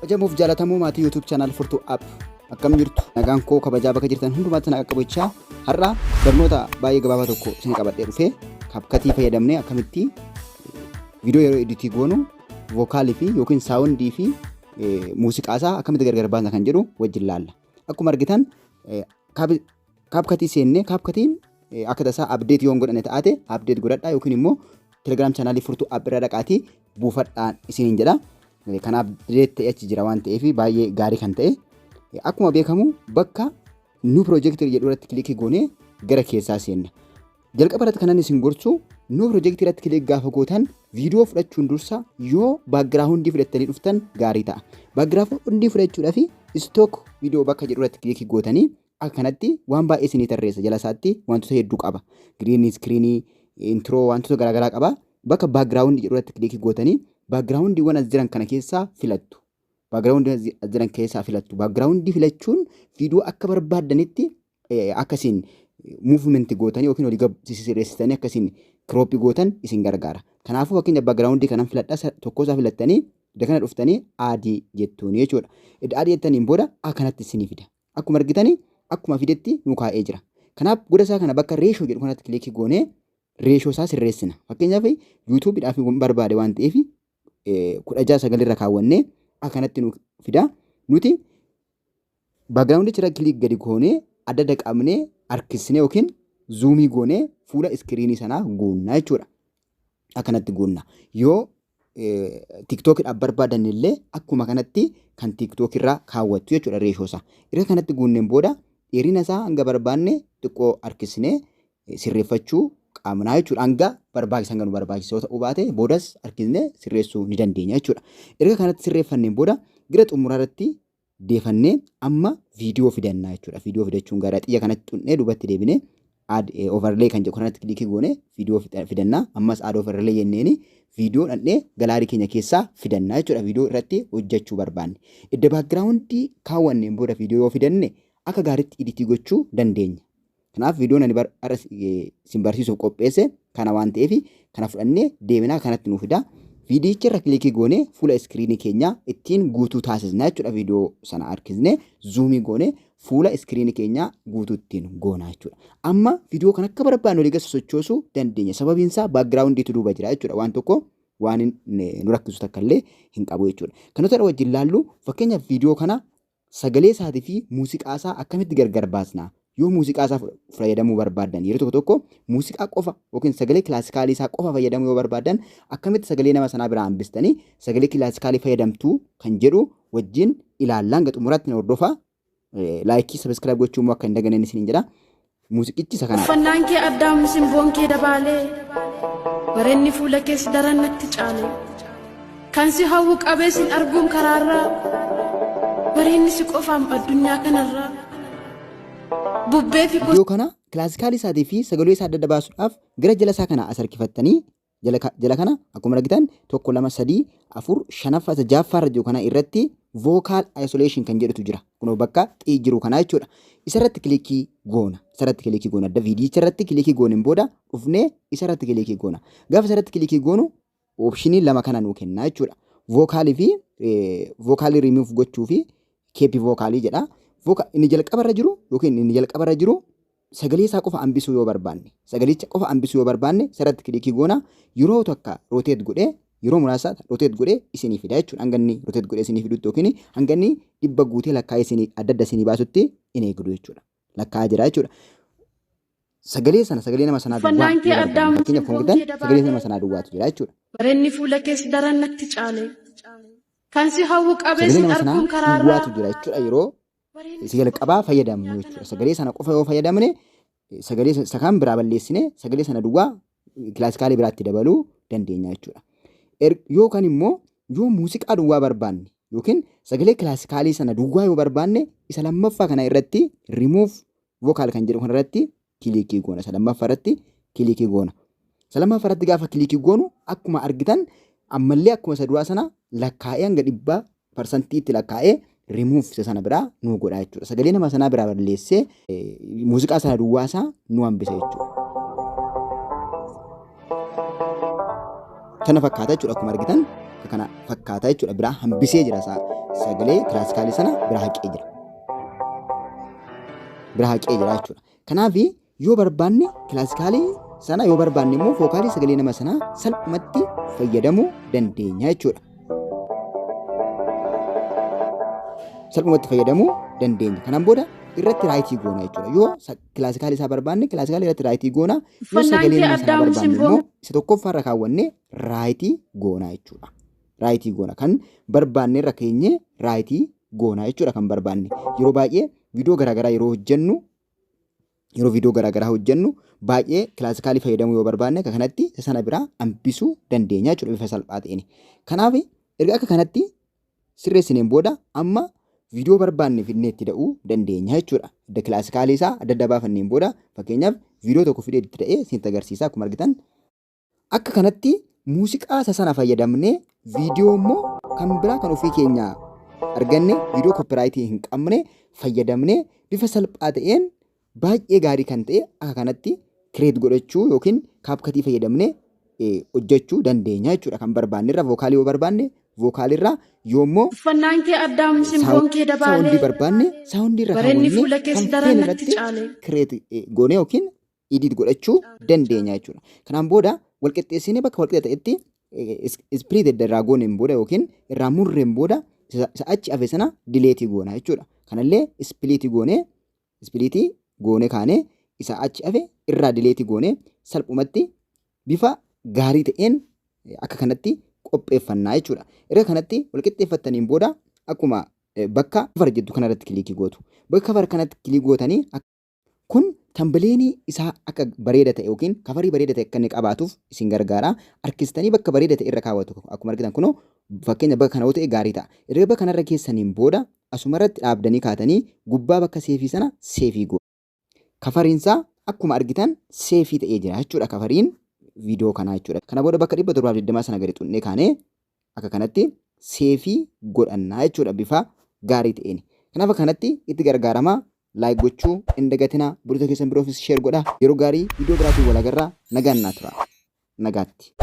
Kabajamuuf jaalatamuu maatii YouTube channel Furtuu App akkam jirtu nagaan koo kabajaa bakka jirtan hundumaatti nagaa qabachaa har'a barnoota baay'ee gabaabaa tokko isin qabadhee dhufee CapCut fayyadamnee akkamitti viidiyoo yeroo editii goonu vookaalii fi yookiin saawundii fi muuziqaasaa akkamitti gargar baasna kan jedhu wajjin laalla. Akkuma argitan CapCut seennee CapCutiin akka tasaa update yoon godhane taate update godhadhaa yookiin immoo Telegram channel Furtuu App irra dhaqaatii buufadhaan isiniin jedha. Kanaaf direct achi jira waan ta'eef baay'ee gaarii kan ta'e akkuma beekamu bakka new project jedhu irratti kilikii goonee gara keessaa seenna. Jalqaba irratti kanan isin gorsu new project irratti kilik gaafa gootan viidiyoo fudhachuun dursa yoo background fudhattanii dhuftan gaarii ta'a. Background fudhachuudhaaf stock viidiyoo bakka jedhu irratti kilikii gootanii akka kanatti waan baay'ee isinii tarreessa jala isaatti wantoota hedduu qaba. Green screen, intro wantoota garaagaraa qaba. Bakka background jedhu irratti kilikii gootanii background waan as jiran kana keessaa filattu. Background as jiran keessaa filattu. Background filachuun viidiyoo akka barbaadanitti akkasiin movement gootanii yookiin olii gab sirreessitanii akkasiin crop gootan isin gargaara. Kanaafuu fakkeenya background kanan filadhaa tokkosaa filattanii iddoo kana dhuftanii adii jettuun jechuudha. Iddoo adii jettaniin booda akkanatti isinii fida. Akkuma argitanii akkuma fidetti nu kaa'ee jira. Kanaaf goda isaa kana bakka ratio jedhu kanatti kilikii goonee ratio isaa sirreessina. Fakkeenyaaf YouTube dhaaf barbaade waan ta'eef 16:9 irra kaawwannee akkanatti nu fida. Nuti background irra kilik gadi goonee adda adda qabnee harkisnee yookiin zoomii goonee fuula iskiriinii sanaa goonna jechuudha. Akkanatti goonna. Yoo TikTok dhaaf barbaadan illee akkuma kanatti kan TikTok irraa kaawwattu jechuudha ratio isaa. Irra kanatti goonneen booda dheerina isaa hanga barbaanne xiqqoo harkisnee sirreeffachuu qaamnaa jechuudha. Hanga barbaachisan kan nu barbaachisu ta'uu baate boodas harkisnee sirreessuu ni dandeenya jechuudha. Erga kanatti sirreeffanneen booda gara xumuraa irratti deefannee amma viidiyoo fidannaa jechuudha. Viidiyoo fidachuun gaarii xiyya kanatti xunnee duubatti deebinee add overlay kan jedhu kanatti kilikii goonee viidiyoo fidannaa. Ammas add overlay jenneeni viidiyoo dhannee galaarii keenya keessaa fidannaa jechuudha. Viidiyoo irratti hojjechuu barbaanne. Idda background kaawwanneen booda viidiyoo yoo fidanne akka gaariitti editii gochuu dandeenya. Kanaaf viidiyoon ani isin barsiisuuf qopheesse kana waan ta'eef kana fudhannee deebinaa kanatti nuuf fida. Viidiyicha irra kilikii goonee fuula iskiriinii keenya ittiin guutuu taasisna jechuudha. Viidiyoo sana harkisnee zoomii goonee fuula iskiriinii keenya guutuu ittiin goona jechuudha. Amma viidiyoo kan akka barbaanne olii gadi sochoosuu dandeenya. Sababiin isaa backgroundiitu duuba jira jechuudha. Waan tokko waan nu rakkisu takka illee hin qabu jechuudha. Kan nuti wajjin laallu fakkeenyaaf viidiyoo kana sagalee isaatii fi muuziqaa isaa akkamitti gargar baasna. Yoo muuziqaa isaa fayyadamuu barbaadan yeroo tokko muuziqaa qofa yookiin sagalee kilaasikaalii isaa qofa fayyadamuu yoo barbaadan akkamitti sagalee nama sanaa biraa hambistanii sagalee kilaasikaalii fayyadamtuu kan jedhu wajjin ilaallaan xumuraatti na hordofaa. Laayikii sabiskiraayib gochuun akka hin daganne isiniin jedha. Muuziqichi isa kana. Uffannaan kee addaam simboon kee dabaalee bareenni fuula keessa daran natti caale kan si hawwu qabeessin arguun karaarraa bareenni si qofaam addunyaa kanarraa. Viidiyoo kana kilaasikaalii isaatii fi sagalee isaa adda adda baasuudhaaf gara jala isaa kana as harkifattanii jala kana akkuma argitan 1 2 3 4 5 6 irra jiru kana irratti vocal isolation kan jedhutu jira. Kunoo bakka xii jiru kana jechuudha. Isarratti kilikii goona. Isarratti kilikii goona. Adda viidiyicha irratti kilikii gooneen booda dhufnee isarratti kilikii goona. Gaafa isarratti kilikii goonu optionii lama kana nuu kenna jechuudha. Vocaalii fi vocaalii remove gochuu fi keep vocaalii jedha. Inni jalqaba irra jiru yookiin inni jalqaba irra jiru sagalee isaa qofa hambisuu yoo barbaanne sagalicha qofa hambisuu yoo barbaanne sarratti kilikii goona. Yeroo tokko rotate godhee yeroo muraasa rotate godhee isinii fida jechuudha. Hanga inni rotate godhee isinii fidutti yookiin hanga inni dhibba guutee lakkaa'ee isinii adda adda isinii baasutti in eegdu jechuudha. Lakkaa'aa jira jechuudha. Sagalee sana sagalee nama sanaa duwwaa fakkeenyaaf kongitan sagalee nama sanaa duwwaatu jira jechuudha. Bareenni fuula keessa daran natti caale kan si hawwu qabeessin arguun karaarraa duwwaatu jira jechuudha. Yeroo si jalqabaa fayyadamnu jechuudha. Sagalee sana qofa yoo fayyadamne sagalee isa kaan biraa balleessine sagalee sana duwwaa kilaasikaalii biraatti dabaluu dandeenya jechuudha. Yookaan immoo yoo muuziqaa duwwaa barbaanne yookiin sagalee kilaasikaalii sana duwwaa yoo barbaanne isa lammaffaa kana irratti remove vocal kan jedhu kana irratti kilikii goona. Isa lammaffaa irratti kilikii goona. Isa lammaffaa irratti gaafa kilikii goonu akkuma argitan ammallee akkuma isa duraa sana lakkaa'ee hanga 100% lakkaa'ee remove isa sana biraa nu godha jechuudha. Sagalee nama sanaa biraa balleessee muuziqaa sana duwwaa isaa nu hambisa jechuudha. Kana fakkaata jechuudha akkuma argitan kana fakkaata jechuudha. Biraa hambisee jira sagalee kilaasikaalii sana biraa haqee jira. Biraa haqee jira jechuudha. Kanaaf yoo barbaanne kilaasikaalii sana yoo barbaanne immoo vookaalii sagalee nama sanaa salphumatti fayyadamuu dandeenya jechuudha. Salphumatti fayyadamuu dandeenya. Kanaan booda irratti raayitii goona jechuudha. Yoo kilaasikaalii isaa barbaanne kilaasikaalii irratti raayitii goona. Yoo sagalee nama sanaa barbaanne immoo isa tokkoffaarra kaawwannee raayitii goona jechuudha. Raayitii goona. Kan barbaanne irra keenyee raayitii goona jechuudha kan barbaanne. Yeroo baay'ee viidiyoo garaagaraa yeroo viidiyoo garaagaraa hojjennu baay'ee kilaasikaalii fayyadamuu yoo barbaanne akka kanatti sana biraa hambisuu dandeenya jechuudha bifa salphaa ta'een. Kanaaf erga akka kanatti sirreessineen booda amma viidiyoo barbaanne fidnee itti da'uu dandeenya jechuudha. Adda kilaasikaalii isaa adda baafanneen booda fakkeenyaaf viidiyoo tokko fidee itti da'ee isinitti agarsiisa akkuma argitan. Akka kanatti muuziqaa isa sana fayyadamnee viidiyoo immoo kan biraa kan ofii keenya arganne viidiyoo koopiraayitii hin qabne fayyadamnee bifa salphaa ta'een baay'ee gaarii kan ta'e akka kanatti kireet godhachuu yookiin kaapkatii fayyadamnee hojjechuu dandeenya jechuudha. Kan barbaanne irra vookaalii yoo barbaanne vookaalii irraa yoommoo uffannaan kee addaam simboon kee dabaalee saawundii barbaanne saawundii irra bareedni fuula keessa daran natti caale kireet goonee yookiin idiit godhachuu dandeenya jechuudha. Kanaan booda walqixxeessinee bakka walqixa ta'etti ispiriit irraa gooneen booda yookiin irraa murreen booda isa achi hafe sana dileetii goona jechuudha. Kanallee ispiliitii goonee kaanee isa achi hafe irraa dileetii goonee salphumatti bifa gaarii ta'een akka kanatti qopheeffannaa jechuudha. Erga kanatti walqixxeeffattaniin booda akkuma bakka kafar jettu kanarratti kiliikii gootu. Bakka kafar kanatti kiliikii gootanii kun tambileenii isaa akka bareeda ta'e yookiin kafarii bareeda ta'e akka inni qabaatuuf isin gargaara. Harkistanii bakka bareeda ta'e irra kaawwatu. Akkuma argitan kunoo fakkeenya bakka kana yoo ta'e gaarii ta'a. Erga bakka kanarra keessaniin booda asumarratti dhaabdanii kaatanii gubbaa bakka seefii sana seefii gootu. Kafariinsaa akkuma argitan seefii ta'ee jira jechuudha kafariin viidiyoo kanaa jechuudha. Kana booda bakka 720 sana gadi xunnee kaanee akka kanatti seefii godhannaa jechuudha bifa gaarii ta'een. Kanaaf akka kanatti itti gargaaramaa laayik gochuu hin dagatinaa. Bultoota keessan biroofis sheer godhaa. Yeroo gaarii viidiyoo biraatiin wal agarraa. Nagaan naa tura. Nagaatti.